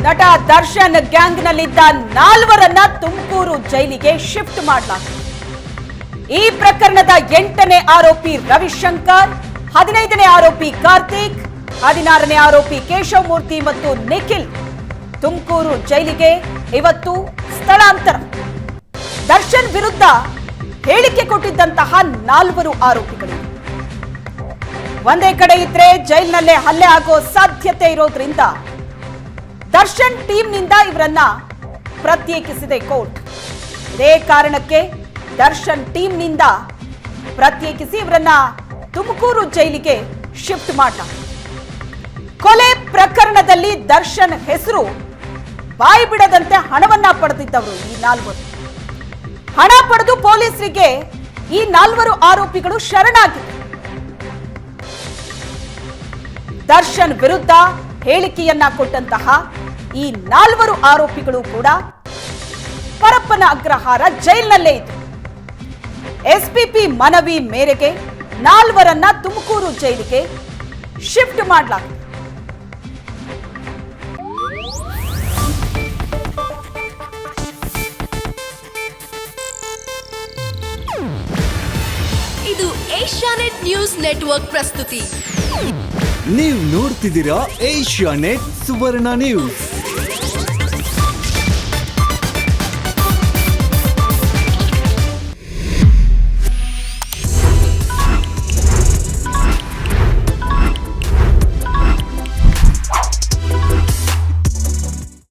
ನಟ ದರ್ಶನ್ ಗ್ಯಾಂಗ್ನಲ್ಲಿದ್ದ 4 ತುಮಕೂರು ಜೈಲಿಗೆ ಶಿಫ್ಟ್ ಮಾಡಲಾಗಿದೆ. ಈ ಪ್ರಕರಣದ 8ನೇ ಆರೋಪಿ ರವಿಶಂಕರ್, 15ನೇ ಆರೋಪಿ ಕಾರ್ತಿಕ್, 16ನೇ ಆರೋಪಿ ಕೇಶವ್ ಮೂರ್ತಿ ಮತ್ತು ನಿಖಿಲ್ ತುಮಕೂರು ಜೈಲಿಗೆ ಇವತ್ತು ಸ್ಥಳಾಂತರ. ದರ್ಶನ್ ವಿರುದ್ಧ ಹೇಳಿಕೆ ಕೊಟ್ಟಿದ್ದಂತಹ 4 ಆರೋಪಿಗಳು ಒಂದೇ ಕಡೆ ಇದ್ರೆ ಜೈಲಿನಲ್ಲೇ ಹಲ್ಲೆ ಆಗೋ ಸಾಧ್ಯತೆ ಇರೋದ್ರಿಂದ ದರ್ಶನ್ ಟೀಮ್ನಿಂದ ಇವರನ್ನ ಪ್ರತ್ಯೇಕಿಸಿದೆ ಕೋರ್ಟ್. ಇದೇ ಕಾರಣಕ್ಕೆ ದರ್ಶನ್ ಟೀಮ್ನಿಂದ ಪ್ರತ್ಯೇಕಿಸಿ ಇವರನ್ನ ತುಮಕೂರು ಜೈಲಿಗೆ ಶಿಫ್ಟ್ ಮಾಡಲಾಗಿದೆ. ಕೊಲೆ ಪ್ರಕರಣದಲ್ಲಿ ದರ್ಶನ್ ಹೆಸರು ಬಾಯಿ ಬಿಡದಂತೆ ಹಣವನ್ನ ಪಡೆದಿದ್ದವರು ಈ 4. ಹಣ ಪಡೆದು ಪೊಲೀಸರಿಗೆ ಈ 4 ಆರೋಪಿಗಳು ಶರಣಾಗಿದ್ದರು. ದರ್ಶನ್ ವಿರುದ್ಧ ಹೇಳಿಕೆಯನ್ನ ಕೊಟ್ಟಂತಹ ಈ 4 ಆರೋಪಿಗಳು ಕೂಡ ಪರಪ್ಪನ ಅಗ್ರಹಾರ ಜೈಲಿನಲ್ಲೇ ಇದ್ದರು. ಎಸ್ಪಿಪಿ ಮನವಿ ಮೇರೆಗೆ 4 ತುಮಕೂರು ಜೈಲಿಗೆ ಶಿಫ್ಟ್ ಮಾಡಲಾಗಿದೆ. ಇದು ಏಷ್ಯಾನೆಟ್ ನ್ಯೂಸ್ ನೆಟ್ವರ್ಕ್ ಪ್ರಸ್ತುತಿ. ನೀವು ನೋಡ್ತಿದ್ದೀರಾ ಏಷ್ಯಾನೆಟ್ ಸುವರ್ಣ ನ್ಯೂಸ್.